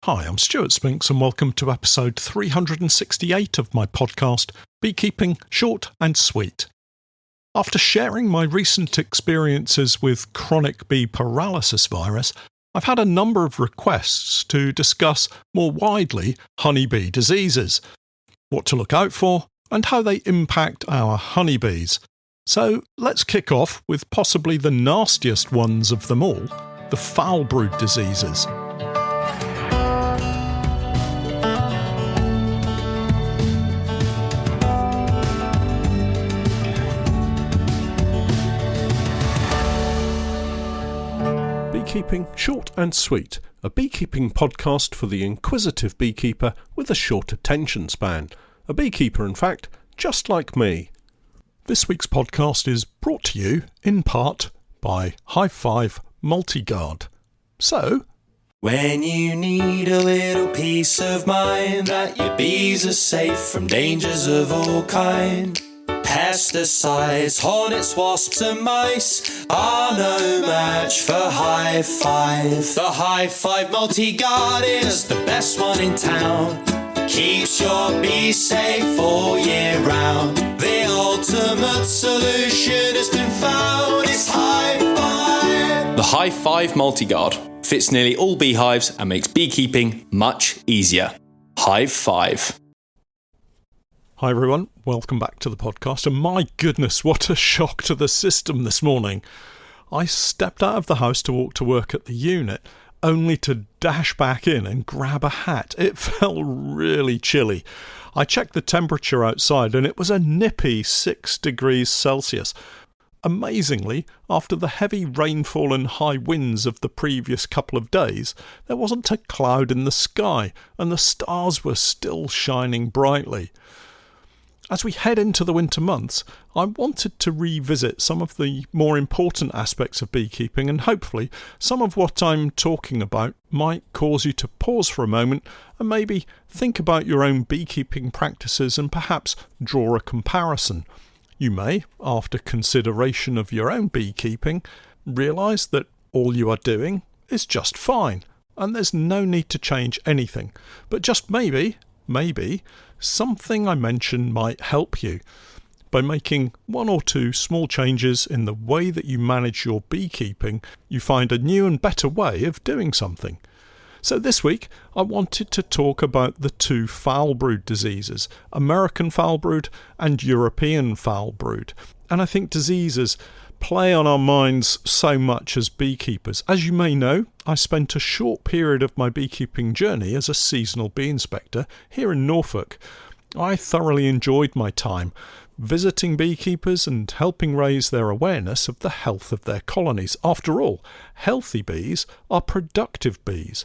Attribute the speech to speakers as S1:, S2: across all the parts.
S1: Hi, I'm Stewart Spinks and welcome to episode 368 of my podcast, Beekeeping Short and Sweet. After sharing my recent experiences with chronic bee paralysis virus, I've had a number of requests to discuss more widely honeybee diseases, what to look out for, and how they impact our honeybees. So let's kick off with possibly the nastiest ones of them all, the foul brood diseases. Beekeeping Short and Sweet, a beekeeping podcast for the inquisitive beekeeper with a short attention span. A beekeeper, in fact, just like me. This week's podcast is brought to you, in part, by Hive 5 Multi-Guard. So,
S2: when you need a little peace of mind that your bees are safe from dangers of all kind, pesticides, hornets, wasps and mice are no match for Hive 5. The Hive 5 Multi-Guard is the best one in town. Keeps your bees safe all year round. The ultimate solution has been found. It's Hive 5.
S3: The Hive 5 Multi-Guard fits nearly all beehives and makes beekeeping much easier. Hive 5.
S1: Hi everyone, welcome back to the podcast, and my goodness, what a shock to the system this morning. I stepped out of the house to walk to work at the unit, only to dash back in and grab a hat. It felt really chilly. I checked the temperature outside and it was a nippy 6 degrees Celsius. Amazingly, after the heavy rainfall and high winds of the previous couple of days, there wasn't a cloud in the sky and the stars were still shining brightly. As we head into the winter months, I wanted to revisit some of the more important aspects of beekeeping, and hopefully some of what I'm talking about might cause you to pause for a moment and maybe think about your own beekeeping practices and perhaps draw a comparison. You may, after consideration of your own beekeeping, realise that all you are doing is just fine, and there's no need to change anything. But just maybe, something I mention might help you. By making one or two small changes in the way that you manage your beekeeping, you find a new and better way of doing something. So this week, I wanted to talk about the two foul brood diseases, American foul brood and European foul brood. And I think diseases play on our minds so much as beekeepers. As you may know, I spent a short period of my beekeeping journey as a seasonal bee inspector here in Norfolk. I thoroughly enjoyed my time visiting beekeepers and helping raise their awareness of the health of their colonies. After all, healthy bees are productive bees.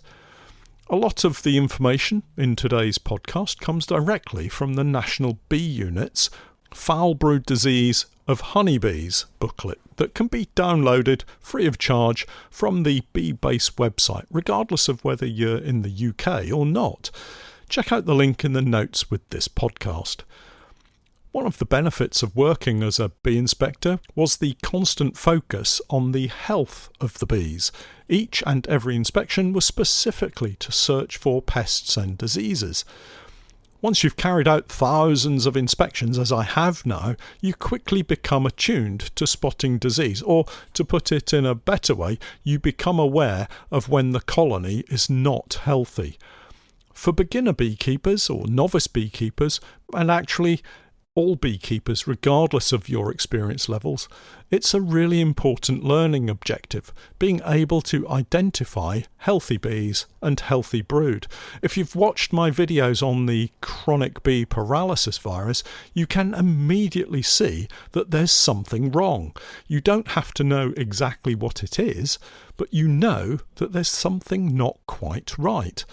S1: A lot of the information in today's podcast comes directly from the National Bee Unit's Foul Brood Disease of Honeybees booklet that can be downloaded free of charge from the Bee Base website, regardless of whether you're in the UK or not. Check out the link in the notes with this podcast. One of the benefits of working as a bee inspector was the constant focus on the health of the bees. Each and every inspection was specifically to search for pests and diseases. Once you've carried out thousands of inspections, as I have now, you quickly become attuned to spotting disease, or to put it in a better way, you become aware of when the colony is not healthy. For beginner beekeepers or novice beekeepers, and actually all beekeepers regardless of your experience levels, it's a really important learning objective, being able to identify healthy bees and healthy brood. If you've watched my videos on the chronic bee paralysis virus, you can immediately see that there's something wrong. You don't have to know exactly what it is, but you know that there's something not quite right.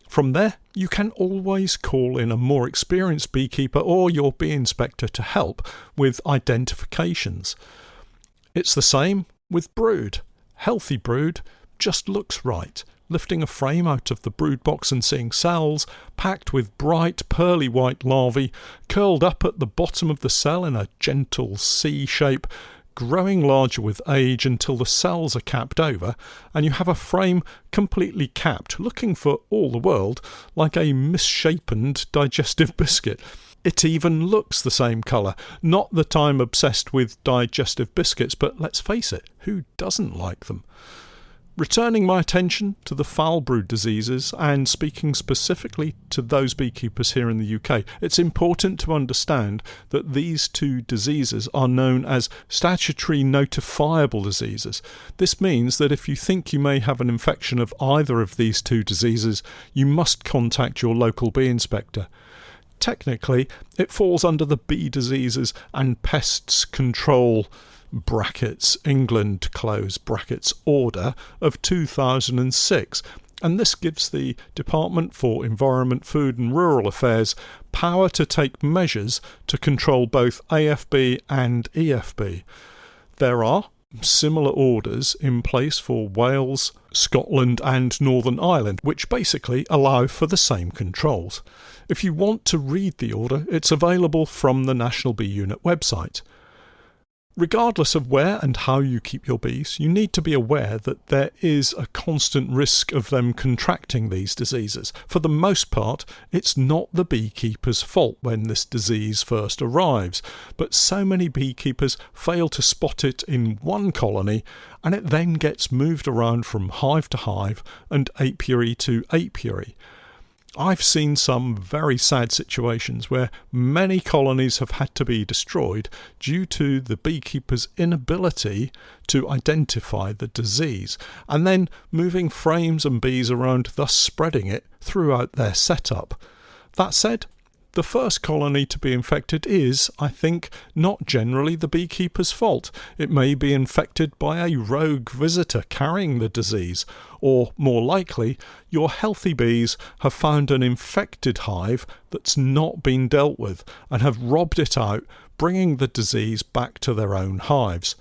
S1: From there, you can always call in a more experienced beekeeper or your bee inspector to help with identifications. It's the same with brood. Healthy brood just looks right. Lifting a frame out of the brood box and seeing cells packed with bright pearly white larvae curled up at the bottom of the cell in a gentle C shape growing larger with age until the cells are capped over, and you have a frame completely capped, looking for all the world like a misshapen digestive biscuit. It even looks the same colour. Not that I'm obsessed with digestive biscuits, but let's face it, who doesn't like them? Returning my attention to the foul brood diseases, and speaking specifically to those beekeepers here in the UK, it's important to understand that these two diseases are known as statutory notifiable diseases. This means that if you think you may have an infection of either of these two diseases, you must contact your local bee inspector. Technically, it falls under the Bee Diseases and Pests Control (England) order of 2006, and this gives the Department for Environment, Food and Rural Affairs power to take measures to control both AFB and EFB. There are similar orders in place for Wales, Scotland and Northern Ireland, which basically allow for the same controls. If you want to read the order, it's available from the National Bee Unit website. Regardless of where and how you keep your bees, you need to be aware that there is a constant risk of them contracting these diseases. For the most part, it's not the beekeeper's fault when this disease first arrives, but so many beekeepers fail to spot it in one colony, and it then gets moved around from hive to hive and apiary to apiary. I've seen some very sad situations where many colonies have had to be destroyed due to the beekeeper's inability to identify the disease, and then moving frames and bees around, thus spreading it throughout their setup. That said, the first colony to be infected is, I think, not generally the beekeeper's fault. It may be infected by a rogue visitor carrying the disease, or more likely, your healthy bees have found an infected hive that's not been dealt with and have robbed it out, bringing the disease back to their own hives.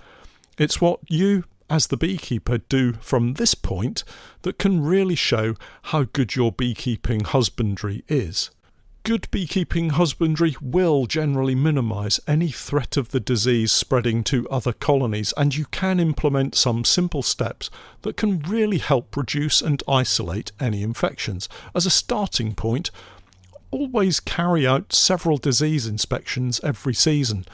S1: It's what you, as the beekeeper, do from this point that can really show how good your beekeeping husbandry is. Good beekeeping husbandry will generally minimise any threat of the disease spreading to other colonies, and you can implement some simple steps that can really help reduce and isolate any infections. As a starting point, always carry out several disease inspections every season.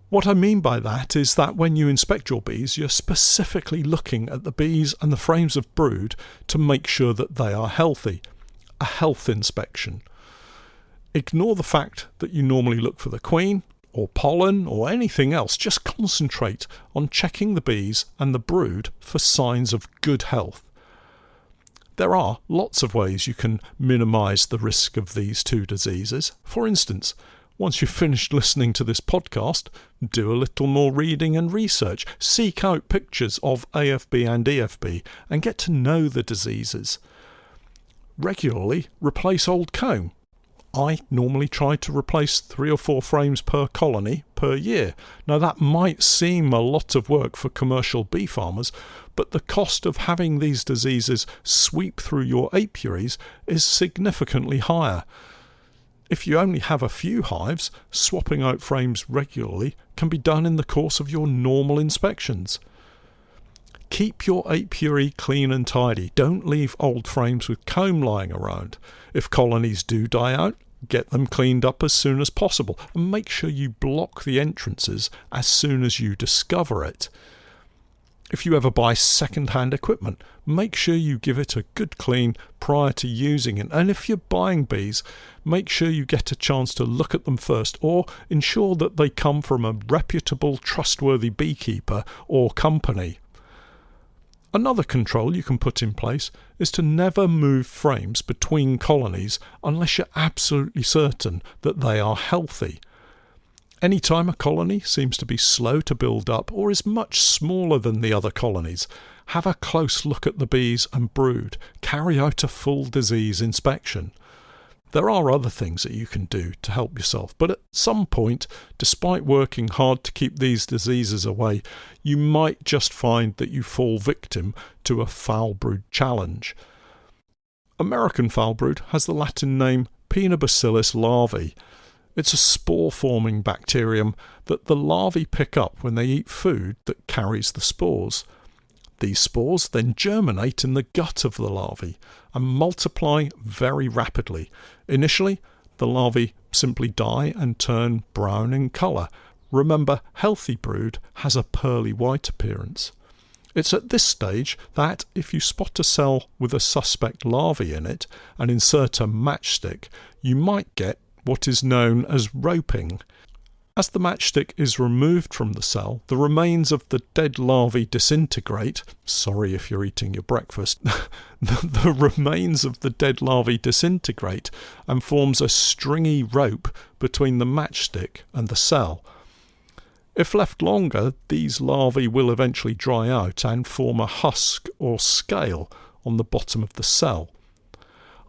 S1: What I mean by that is that when you inspect your bees, you're specifically looking at the bees and the frames of brood to make sure that they are healthy. A health inspection. Ignore the fact that you normally look for the queen, or pollen, or anything else. Just concentrate on checking the bees and the brood for signs of good health. There are lots of ways you can minimise the risk of these two diseases. For instance, once you've finished listening to this podcast, do a little more reading and research. Seek out pictures of AFB and EFB and get to know the diseases. Regularly replace old comb. I normally try to replace 3 or 4 frames per colony per year. Now that might seem a lot of work for commercial bee farmers, but the cost of having these diseases sweep through your apiaries is significantly higher. If you only have a few hives, swapping out frames regularly can be done in the course of your normal inspections. Keep your apiary clean and tidy. Don't leave old frames with comb lying around. If colonies do die out, get them cleaned up as soon as possible, and make sure you block the entrances as soon as you discover it. If you ever buy second-hand equipment, make sure you give it a good clean prior to using it. And if you're buying bees, make sure you get a chance to look at them first, or ensure that they come from a reputable, trustworthy beekeeper or company. Another control you can put in place is to never move frames between colonies unless you're absolutely certain that they are healthy. Anytime a colony seems to be slow to build up or is much smaller than the other colonies, have a close look at the bees and brood. Carry out a full disease inspection. There are other things that you can do to help yourself, but at some point, despite working hard to keep these diseases away, you might just find that you fall victim to a foul brood challenge. American foul brood has the Latin name Pinabacillus larvae. It's a spore-forming bacterium that the larvae pick up when they eat food that carries the spores. These spores then germinate in the gut of the larvae and multiply very rapidly. Initially, the larvae simply die and turn brown in colour. Remember, healthy brood has a pearly white appearance. It's at this stage that, if you spot a cell with a suspect larvae in it and insert a matchstick, you might get what is known as roping. As the matchstick is removed from the cell, the remains of the dead larvae disintegrate. Sorry if you're eating your breakfast. The remains of the dead larvae disintegrate and forms a stringy rope between the matchstick and the cell. If left longer, these larvae will eventually dry out and form a husk or scale on the bottom of the cell.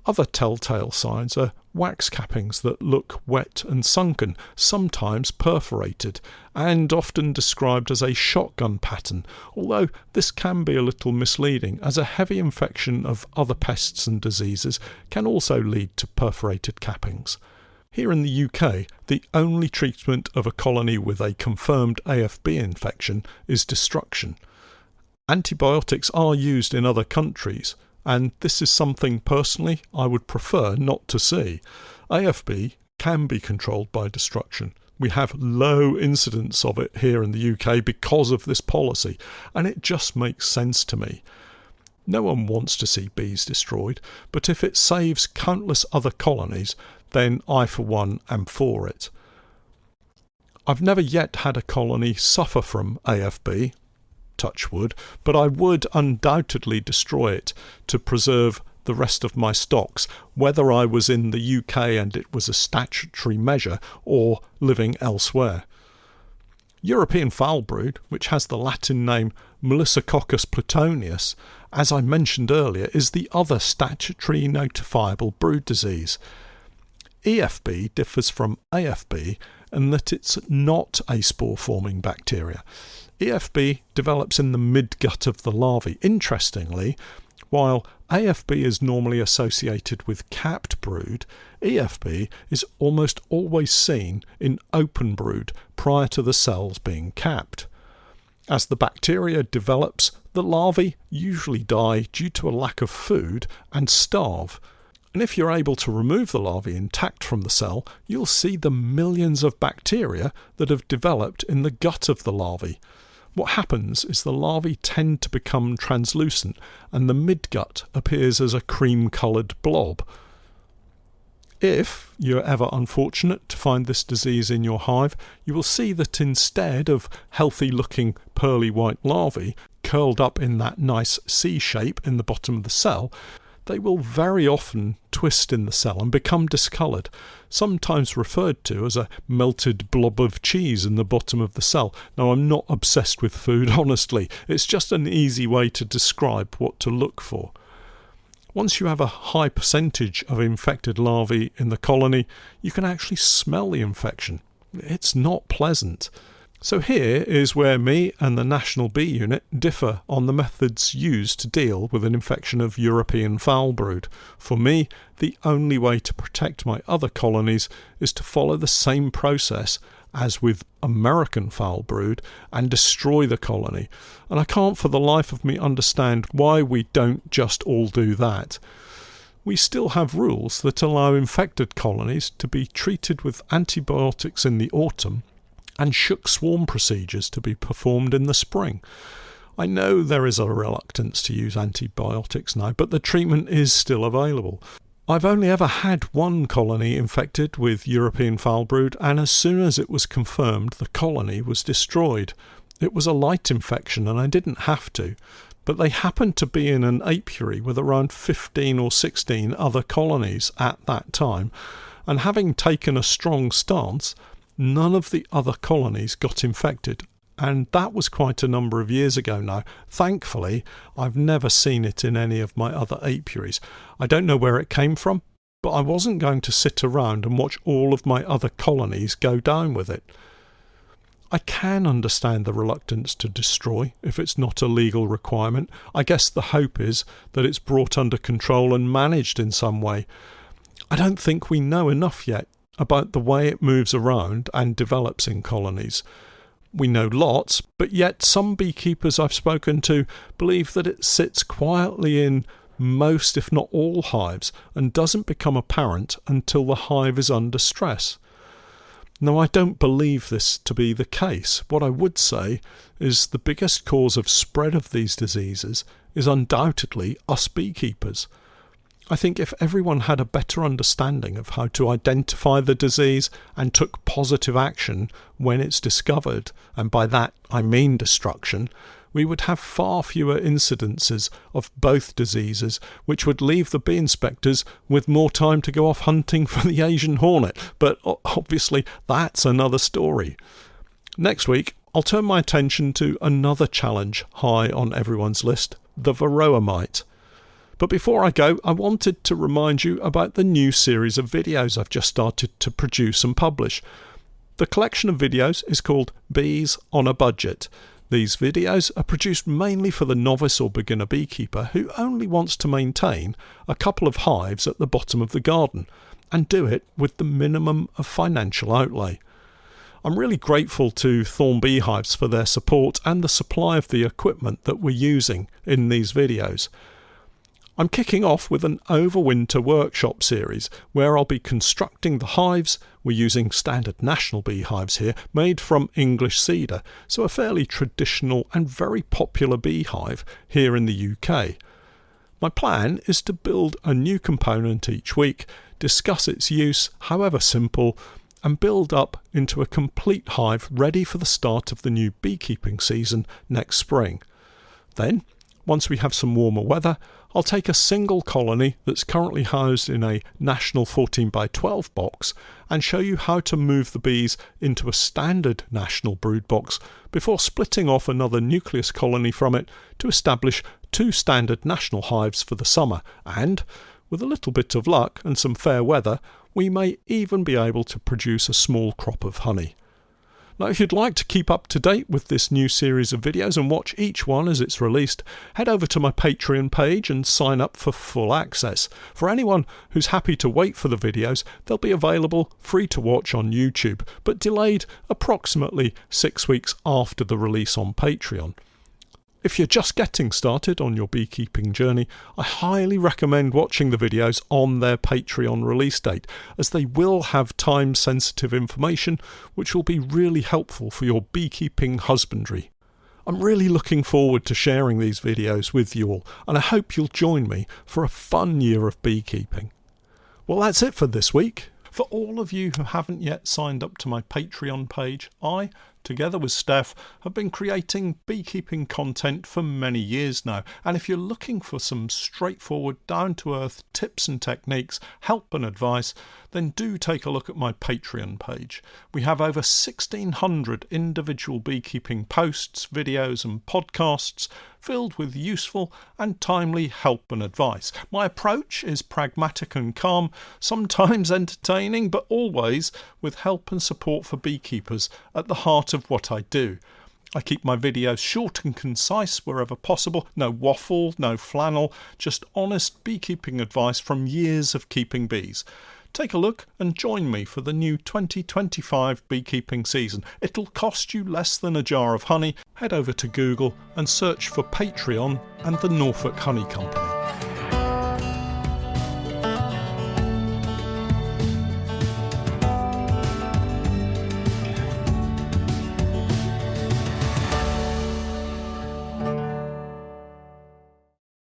S1: Other telltale signs are wax cappings that look wet and sunken, sometimes perforated, and often described as a shotgun pattern, although this can be a little misleading, as a heavy infection of other pests and diseases can also lead to perforated cappings. Here in the UK, the only treatment of a colony with a confirmed AFB infection is destruction. Antibiotics are used in other countries, and this is something personally I would prefer not to see. AFB can be controlled by destruction. We have low incidence of it here in the UK because of this policy, and it just makes sense to me. No one wants to see bees destroyed, but if it saves countless other colonies, then I for one am for it. I've never yet had a colony suffer from AFB, touch wood, but I would undoubtedly destroy it to preserve the rest of my stocks, whether I was in the UK and it was a statutory measure or living elsewhere. European foul brood, which has the Latin name Melissococcus plutonius, as I mentioned earlier, is the other statutory notifiable brood disease. EFB differs from AFB in that it's not a spore-forming bacteria. EFB develops in the midgut of the larvae. Interestingly, while AFB is normally associated with capped brood, EFB is almost always seen in open brood prior to the cells being capped. As the bacteria develops, the larvae usually die due to a lack of food and starve. And if you're able to remove the larvae intact from the cell, you'll see the millions of bacteria that have developed in the gut of the larvae. What happens is the larvae tend to become translucent and the midgut appears as a cream-coloured blob. If you're ever unfortunate to find this disease in your hive, you will see that instead of healthy-looking pearly white larvae curled up in that nice C shape in the bottom of the cell, they will very often twist in the cell and become discoloured, sometimes referred to as a melted blob of cheese in the bottom of the cell. Now, I'm not obsessed with food, honestly. It's just an easy way to describe what to look for. Once you have a high percentage of infected larvae in the colony, you can actually smell the infection. It's not pleasant. So here is where me and the National Bee Unit differ on the methods used to deal with an infection of European foul brood. For me, the only way to protect my other colonies is to follow the same process as with American foul brood and destroy the colony. And I can't for the life of me understand why we don't just all do that. We still have rules that allow infected colonies to be treated with antibiotics in the autumn and shook swarm procedures to be performed in the spring. I know there is a reluctance to use antibiotics now, but the treatment is still available. I've only ever had one colony infected with European foul brood, and as soon as it was confirmed, the colony was destroyed. It was a light infection and I didn't have to, but they happened to be in an apiary with around 15 or 16 other colonies at that time, and having taken a strong stance, none of the other colonies got infected, and that was quite a number of years ago now. Thankfully, I've never seen it in any of my other apiaries. I don't know where it came from, but I wasn't going to sit around and watch all of my other colonies go down with it. I can understand the reluctance to destroy if it's not a legal requirement. I guess the hope is that it's brought under control and managed in some way. I don't think we know enough yet. about the way it moves around and develops in colonies. We know lots, but yet some beekeepers I've spoken to believe that it sits quietly in most, if not all, hives and doesn't become apparent until the hive is under stress. Now, I don't believe this to be the case. What I would say is the biggest cause of spread of these diseases is undoubtedly us beekeepers. I think if everyone had a better understanding of how to identify the disease and took positive action when it's discovered, and by that I mean destruction, we would have far fewer incidences of both diseases, which would leave the bee inspectors with more time to go off hunting for the Asian hornet. But obviously that's another story. Next week, I'll turn my attention to another challenge high on everyone's list, the varroa mite. But before I go, I wanted to remind you about the new series of videos I've just started to produce and publish. The collection of videos is called Bees on a Budget. These videos are produced mainly for the novice or beginner beekeeper who only wants to maintain a couple of hives at the bottom of the garden and do it with the minimum of financial outlay. I'm really grateful to Thorn Beehives for their support and the supply of the equipment that we're using in these videos. I'm kicking off with an overwinter workshop series where I'll be constructing the hives. We're using standard national beehives here, made from English cedar, so a fairly traditional and very popular beehive here in the UK. My plan is to build a new component each week, discuss its use, however simple, and build up into a complete hive ready for the start of the new beekeeping season next spring. Then, once we have some warmer weather, I'll take a single colony that's currently housed in a national 14x12 box and show you how to move the bees into a standard national brood box before splitting off another nucleus colony from it to establish 2 standard national hives for the summer, and, with a little bit of luck and some fair weather, we may even be able to produce a small crop of honey. Now, if you'd like to keep up to date with this new series of videos and watch each one as it's released, head over to my Patreon page and sign up for full access. For anyone who's happy to wait for the videos, they'll be available free to watch on YouTube, but delayed approximately 6 weeks after the release on Patreon. If you're just getting started on your beekeeping journey, I highly recommend watching the videos on their Patreon release date, as they will have time-sensitive information which will be really helpful for your beekeeping husbandry. I'm really looking forward to sharing these videos with you all, and I hope you'll join me for a fun year of beekeeping. Well, that's it for this week. For all of you who haven't yet signed up to my Patreon page, I, together with Steph, have been creating beekeeping content for many years now. And if you're looking for some straightforward, down-to-earth tips and techniques, help and advice, then do take a look at my Patreon page. We have over 1,600 individual beekeeping posts, videos and podcasts filled with useful and timely help and advice. My approach is pragmatic and calm, sometimes entertaining, but always with help and support for beekeepers at the heart of what I do. I keep my videos short and concise wherever possible. No waffle, no flannel, just honest beekeeping advice from years of keeping bees. Take a look and join me for the new 2025 beekeeping season. It'll cost you less than a jar of honey. Head over to Google and search for Patreon and the Norfolk Honey Company.